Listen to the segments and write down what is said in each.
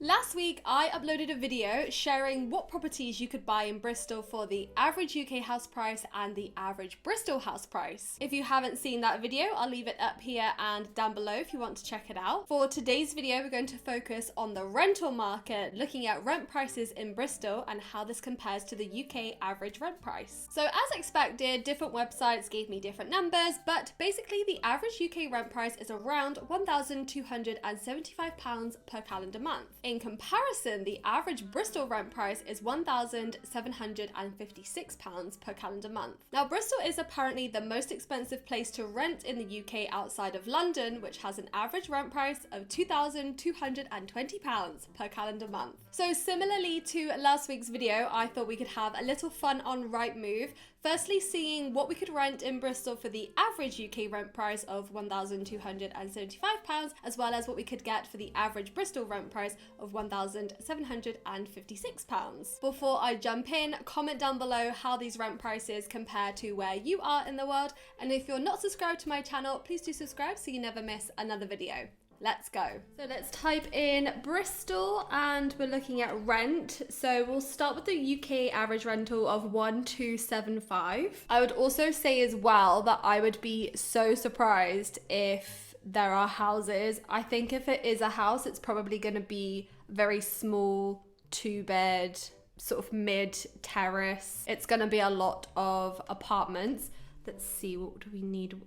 Last week, I uploaded a video sharing what properties you could buy in Bristol for the average UK house price and the average Bristol house price. If you haven't seen that video, I'll leave it up here and down below if you want to check it out. For today's video, we're going to focus on the rental market, looking at rent prices in Bristol and how this compares to the UK average rent price. So as expected, different websites gave me different numbers, but basically the average UK rent price is around £1,275 per calendar month. In comparison, the average Bristol rent price is £1,756 per calendar month. Now, Bristol is apparently the most expensive place to rent in the UK outside of London, which has an average rent price of £2,220 per calendar month. So similarly to last week's video, I thought we could have a little fun on Rightmove. Firstly, seeing what we could rent in Bristol for the average UK rent price of £1,275, as well as what we could get for the average Bristol rent price of £1,756. Before I jump in, comment down below how these rent prices compare to where you are in the world, and if you're not subscribed to my channel, please do subscribe so you never miss another video. Let's go. So let's type in Bristol and we're looking at rent. So we'll start with the UK average rental of 1,275. I would also say as well that I would be so surprised if there are houses. I think if it is a house, it's probably going to be very small, 2-bed, sort of mid-terrace. It's going to be a lot of apartments. Let's see, what do we need?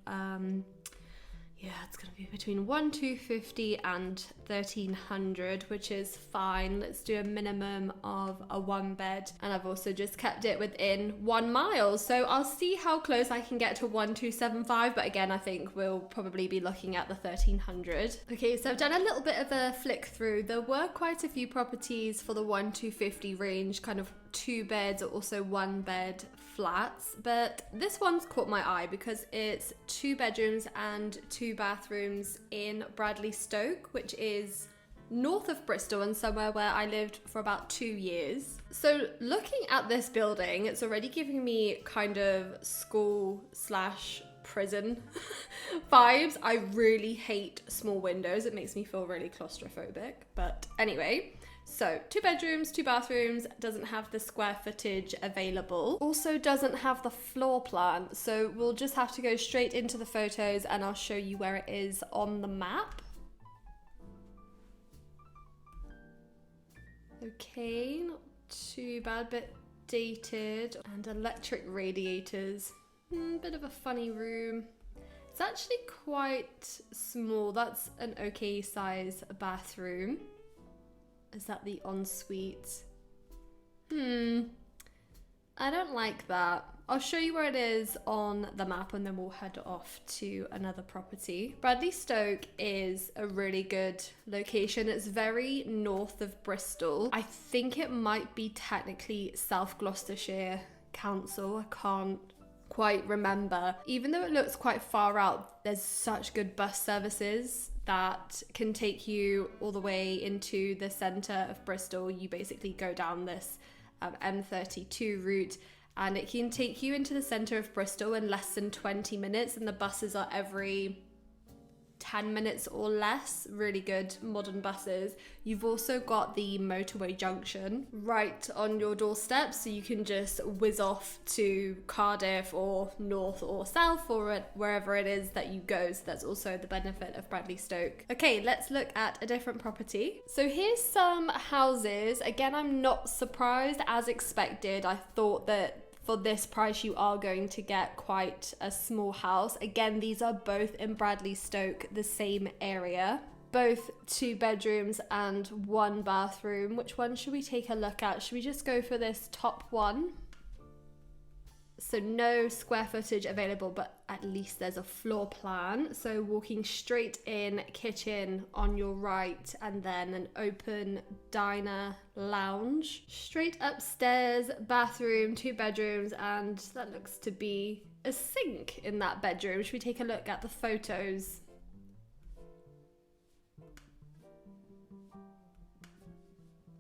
Yeah, it's going to be between 1,250 and 1,300, which is fine. Let's do a minimum of a 1-bed. And I've also just kept it within 1 mile. So I'll see how close I can get to 1,275. But again, I think we'll probably be looking at the 1,300. Okay, so I've done a little bit of a flick through. There were quite a few properties for the 1,250 range, kind of 2 beds or also 1-bed flats, but this one's caught my eye because it's 2 bedrooms and 2 bathrooms in Bradley Stoke, which is north of Bristol and somewhere where I lived for about 2 years. So looking at this building, it's already giving me kind of school/prison vibes. I really hate small windows. It makes me feel really claustrophobic, but anyway. So 2 bedrooms, 2 bathrooms, doesn't have the square footage available. Also doesn't have the floor plan. So we'll just have to go straight into the photos and I'll show you where it is on the map. Okay, not too bad, but dated. And electric radiators. Bit of a funny room. It's actually quite small. That's an okay size bathroom. Is that the ensuite? I don't like that. I'll show you where it is on the map and then we'll head off to another property. Bradley Stoke is a really good location. It's very north of Bristol. I think it might be technically South Gloucestershire Council. I can't quite remember. Even though it looks quite far out, there's such good bus services that can take you all the way into the centre of Bristol. You basically go down this M32 route and it can take you into the centre of Bristol in less than 20 minutes, and the buses are every 10 minutes or less. Really good modern buses. You've also got the motorway junction right on your doorstep, so you can just whiz off to Cardiff or north or south or wherever it is that you go. So that's also the benefit of Bradley Stoke. Okay, let's look at a different property. So here's some houses. Again, I'm not surprised. As expected, I thought that for this price you are going to get quite a small house. Again, these are both in Bradley Stoke, the same area. Both 2 bedrooms and 1 bathroom. Which one should we take a look at? Should we just go for this top one? So no square footage available, but at least there's a floor plan. So walking straight in, kitchen on your right, and then an open diner lounge. Straight upstairs, bathroom, 2 bedrooms, and that looks to be a sink in that bedroom. Should we take a look at the photos?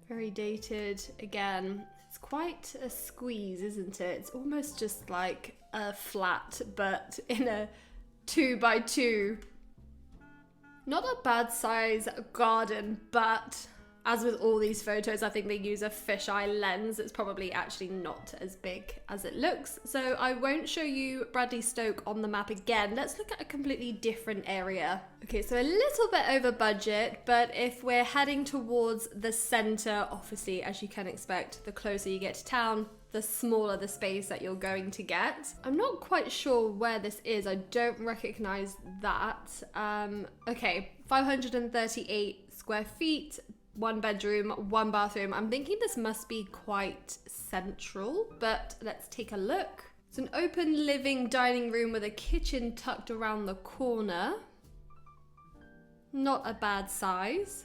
Very dated again. It's quite a squeeze, isn't it? It's almost just like a flat, but in a 2x2. Not a bad size garden, but As with all these photos, I think they use a fisheye lens. It's probably actually not as big as it looks. So I won't show you Bradley Stoke on the map again. Let's look at a completely different area. Okay, so a little bit over budget, but if we're heading towards the center, obviously, as you can expect, the closer you get to town, the smaller the space that you're going to get. I'm not quite sure where this is. I don't recognize that. Okay, 538 square feet. 1 bedroom, 1 bathroom. I'm thinking this must be quite central, but let's take a look. It's an open living dining room with a kitchen tucked around the corner. Not a bad size.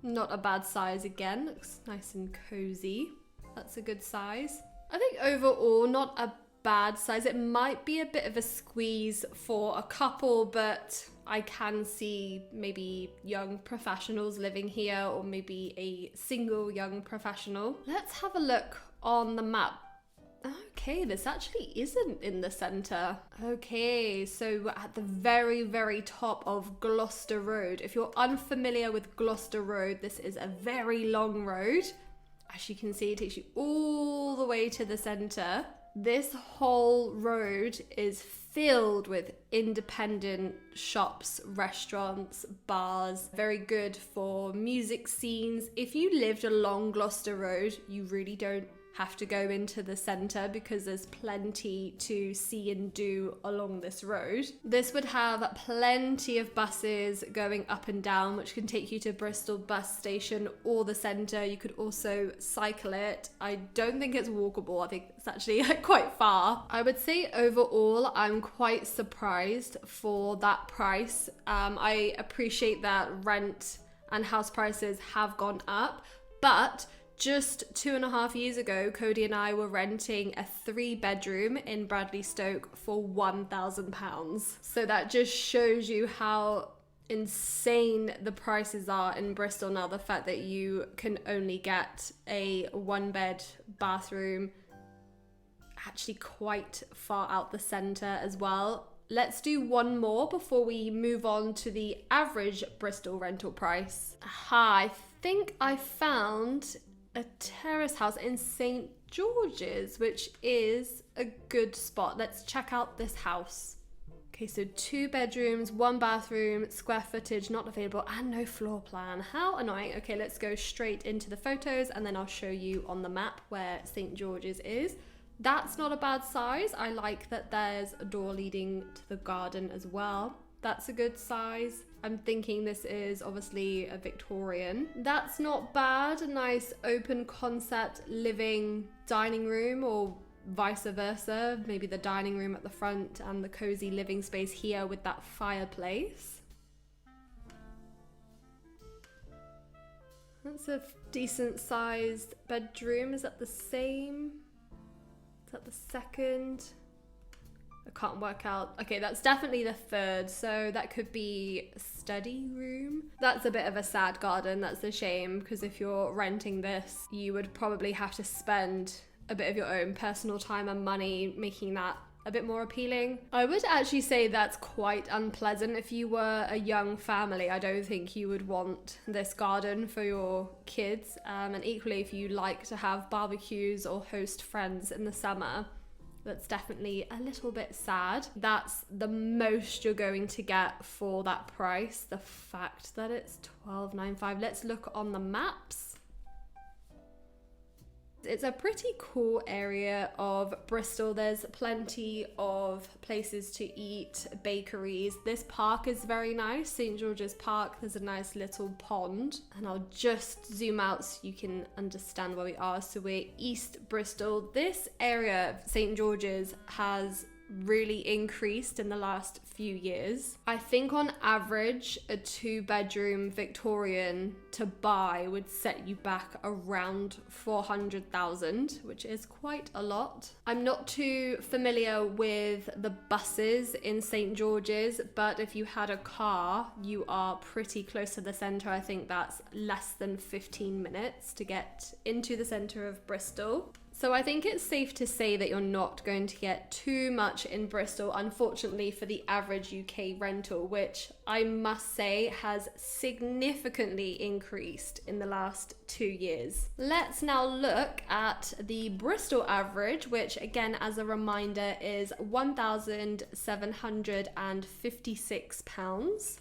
Not a bad size again. Looks nice and cozy. That's a good size. I think overall, not a bad size. It might be a bit of a squeeze for a couple, but I can see maybe young professionals living here, or maybe a single young professional. Let's have a look on the map. Okay, this actually isn't in the center. Okay, so we're at the very, very top of Gloucester Road. If you're unfamiliar with Gloucester Road, this is a very long road. As you can see, it takes you all the way to the center. This whole road is filled with independent shops, restaurants, bars. Very good for music scenes. If you lived along Gloucester Road, you really don't have to go into the centre because there's plenty to see and do along this road. This would have plenty of buses going up and down, which can take you to Bristol bus station or the centre. You could also cycle it. I don't think it's walkable. I think it's actually quite far. I would say overall, I'm quite surprised for that price. I appreciate that rent and house prices have gone up, but just 2.5 years ago, Cody and I were renting a 3-bedroom in Bradley Stoke for £1,000. So that just shows you how insane the prices are in Bristol now. The fact that you can only get a 1-bed bathroom actually quite far out the centre as well. Let's do one more before we move on to the average Bristol rental price. I think I found a terrace house in St. George's, which is a good spot. Let's check out this house. Okay, so 2 bedrooms, 1 bathroom, square footage not available, and no floor plan. How annoying. Okay, let's go straight into the photos and then I'll show you on the map where St. George's is. That's not a bad size. I like that there's a door leading to the garden as well. That's a good size. I'm thinking this is obviously a Victorian. That's not bad. A nice open concept living dining room, or vice versa. Maybe the dining room at the front and the cozy living space here with that fireplace. That's a decent sized bedroom. Is that the same? Is that the second? I can't work out. Okay, that's definitely the 3rd, so that could be a study room. That's a bit of a sad garden. That's a shame, because if you're renting this, you would probably have to spend a bit of your own personal time and money making that a bit more appealing. I would actually say that's quite unpleasant. If you were a young family, I don't think you would want this garden for your kids. And equally, if you like to have barbecues or host friends in the summer, that's definitely a little bit sad. That's the most you're going to get for that price. The fact that it's £12.95. Let's look on the maps. It's a pretty cool area of Bristol. There's plenty of places to eat, bakeries. This park is very nice, St. George's Park. There's a nice little pond, and I'll just zoom out so you can understand where we are. So we're East Bristol. This area of St. George's has really increased in the last few years. I think on average a 2-bedroom Victorian to buy would set you back around 400,000, which is quite a lot. I'm not too familiar with the buses in St. George's, but if you had a car, you are pretty close to the centre. I think that's less than 15 minutes to get into the centre of Bristol. So I think it's safe to say that you're not going to get too much in Bristol, unfortunately, for the average UK rental, which I must say has significantly increased in the last 2 years. Let's now look at the Bristol average, which again, as a reminder, is £1,756.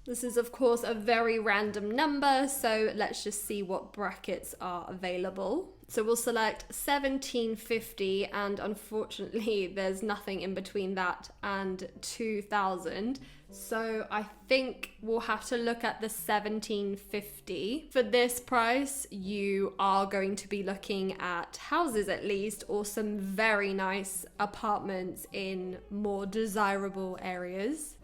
This is of course a very random number, so let's just see what brackets are available. So we'll select 1750, and unfortunately there's nothing in between that and 2000. So I think we'll have to look at the 1750. For this price, you are going to be looking at houses at least, or some very nice apartments in more desirable areas.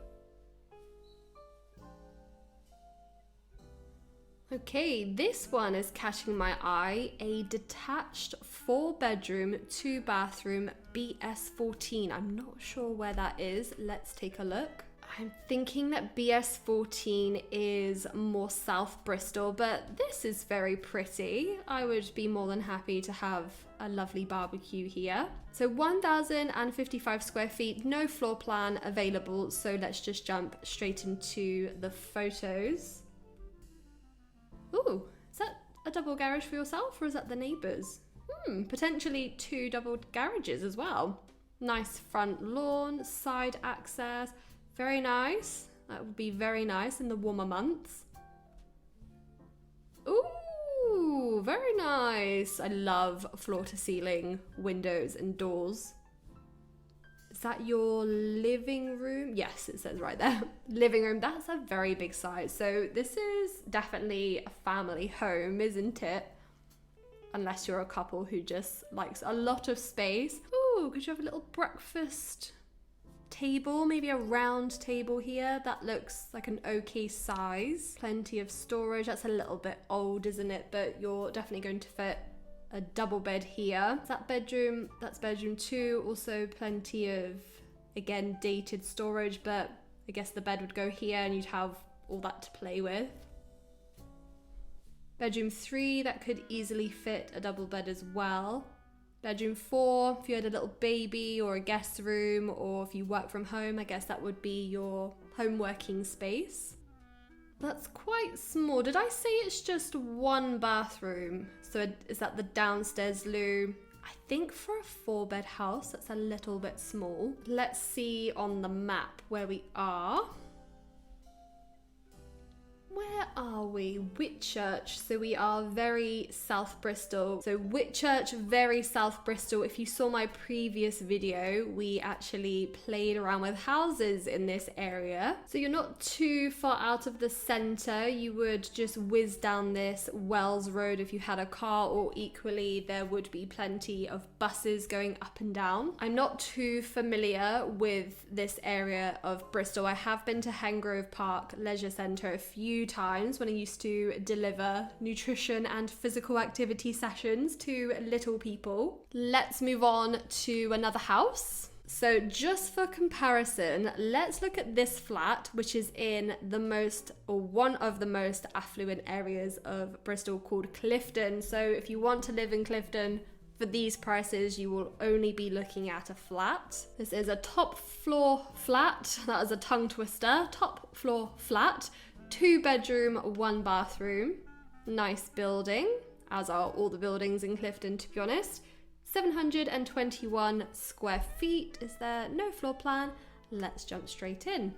Okay, this one is catching my eye. A detached 4-bedroom, 2-bathroom BS14. I'm not sure where that is. Let's take a look. I'm thinking that BS14 is more South Bristol, but this is very pretty. I would be more than happy to have a lovely barbecue here. So 1,055 square feet, no floor plan available. So let's just jump straight into the photos. Ooh, is that a double garage for yourself, or is that the neighbours? Potentially 2 double garages as well. Nice front lawn, side access, very nice. That would be very nice in the warmer months. Ooh, very nice. I love floor to ceiling windows and doors. Is that your living room? Yes, it says right there. Living room, that's a very big size. So this is definitely a family home, isn't it? Unless you're a couple who just likes a lot of space. Ooh, could you have a little breakfast table? Maybe a round table here. That looks like an okay size. Plenty of storage. That's a little bit old, isn't it? But you're definitely going to fit a double bed here. That bedroom, that's bedroom 2. Also plenty of, again, dated storage, but I guess the bed would go here and you'd have all that to play with. Bedroom 3, that could easily fit a double bed as well. Bedroom 4, if you had a little baby or a guest room, or if you work from home, I guess that would be your home working space. That's quite small. Did I say it's just 1 bathroom? So is that the downstairs loo? I think for a 4-bed house, that's a little bit small. Let's see on the map where we are. Where are we? Whitchurch. So we are very South Bristol. So Whitchurch, very South Bristol. If you saw my previous video, we actually played around with houses in this area. So you're not too far out of the centre. You would just whiz down this Wells Road if you had a car, or equally there would be plenty of buses going up and down. I'm not too familiar with this area of Bristol. I have been to Hengrove Park Leisure Centre a few times when I used to deliver nutrition and physical activity sessions to little people. Let's move on to another house. So just for comparison, let's look at this flat, which is in the most, or one of the most affluent areas of Bristol, called Clifton. So if you want to live in Clifton, for these prices, you will only be looking at a flat. This is a top floor flat. That is a tongue twister. Top floor flat. 2-bedroom, 1 bathroom. Nice building, as are all the buildings in Clifton, to be honest. 721 square feet. Is there no floor plan? Let's jump straight in.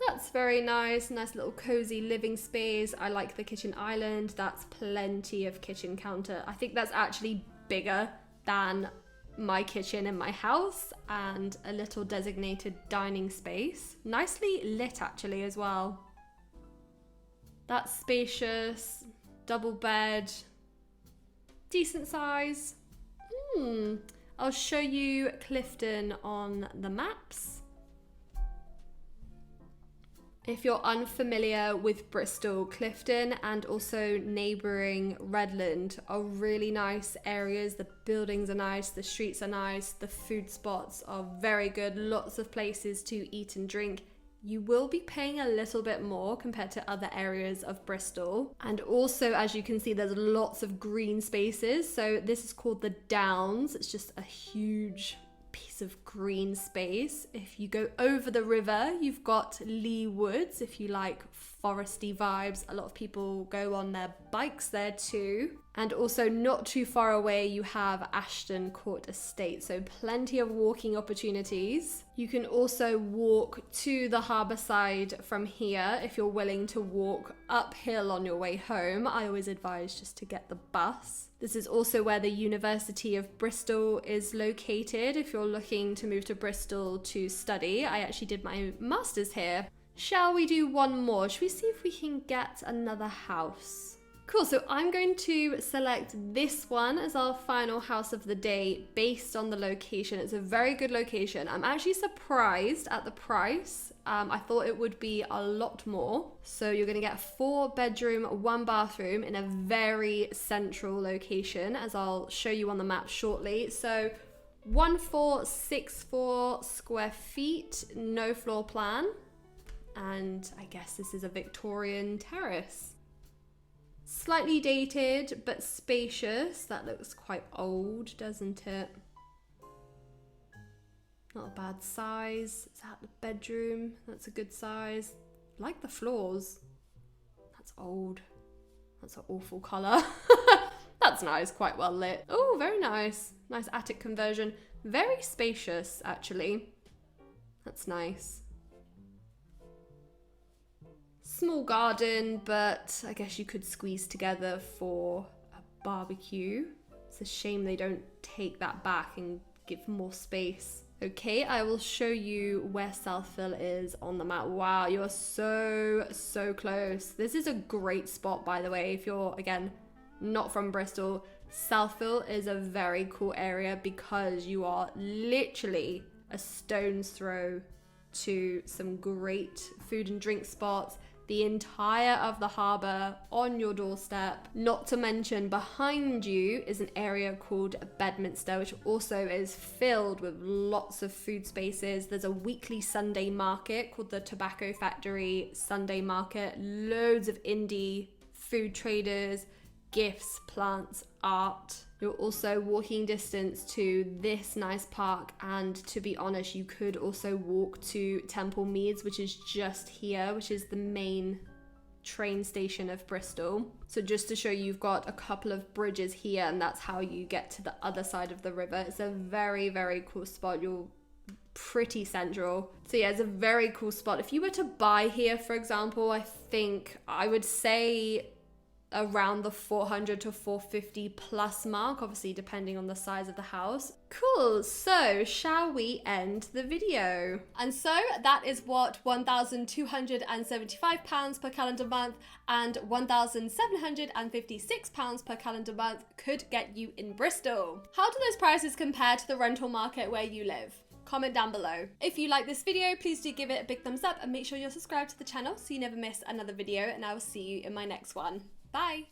That's very nice. Nice little cozy living space. I like the kitchen island. That's plenty of kitchen counter. I think that's actually bigger than my kitchen in my house, and a little designated dining space. Nicely lit actually as well. That's spacious, double bed, decent size. I'll show you Clifton on the maps. If you're unfamiliar with Bristol, Clifton and also neighbouring Redland are really nice areas. The buildings are nice, the streets are nice, the food spots are very good, lots of places to eat and drink. You will be paying a little bit more compared to other areas of Bristol. And also, as you can see, there's lots of green spaces. So this is called the Downs. It's just a huge piece of green space. If you go over the river, you've got Lee Woods. If you like foresty vibes, a lot of people go on their bikes there too. And also not too far away, you have Ashton Court Estate. So plenty of walking opportunities. You can also walk to the harbour side from here if you're willing to walk uphill on your way home. I always advise just to get the bus. This is also where the University of Bristol is located if you're looking to move to Bristol to study. I actually did my master's here. Shall we do one more? Should we see if we can get another house? Cool, so I'm going to select this one as our final house of the day based on the location. It's a very good location. I'm actually surprised at the price. I thought it would be a lot more. So you're gonna get 4-bedroom, 1 bathroom in a very central location, as I'll show you on the map shortly. So 1464 square feet, no floor plan. And I guess this is a Victorian terrace. Slightly dated, but spacious. That looks quite old, doesn't it? Not a bad size. Is that the bedroom? That's a good size. Like the floors. That's old. That's an awful colour. That's nice, quite well lit. Oh, very nice. Nice attic conversion. Very spacious, actually. That's nice. Small garden, but I guess you could squeeze together for a barbecue. It's a shame they don't take that back and give more space. Okay, I will show you where Southville is on the map. Wow, you are so close. This is a great spot, by the way, if you're, again, not from Bristol. Southville is a very cool area because you are literally a stone's throw to some great food and drink spots. The entire of the harbour on your doorstep. Not to mention behind you is an area called Bedminster, which also is filled with lots of food spaces. There's a weekly Sunday market called the Tobacco Factory Sunday Market. Loads of indie food traders, gifts, plants, art. You're also walking distance to this nice park, and to be honest, you could also walk to Temple Meads, which is just here, which is the main train station of Bristol. So just to show you, you've got a couple of bridges here, and that's how you get to the other side of the river. It's a very cool spot. You're pretty central. So yeah, it's a very cool spot. If you were to buy here, for example, I think I would say around the 400 to 450 plus mark, obviously depending on the size of the house. Cool, so shall we end the video? And so that is what £1,275 per calendar month and £1,756 per calendar month could get you in Bristol. How do those prices compare to the rental market where you live? Comment down below. If you like this video, please do give it a big thumbs up and make sure you're subscribed to the channel so you never miss another video, and I will see you in my next one. Bye!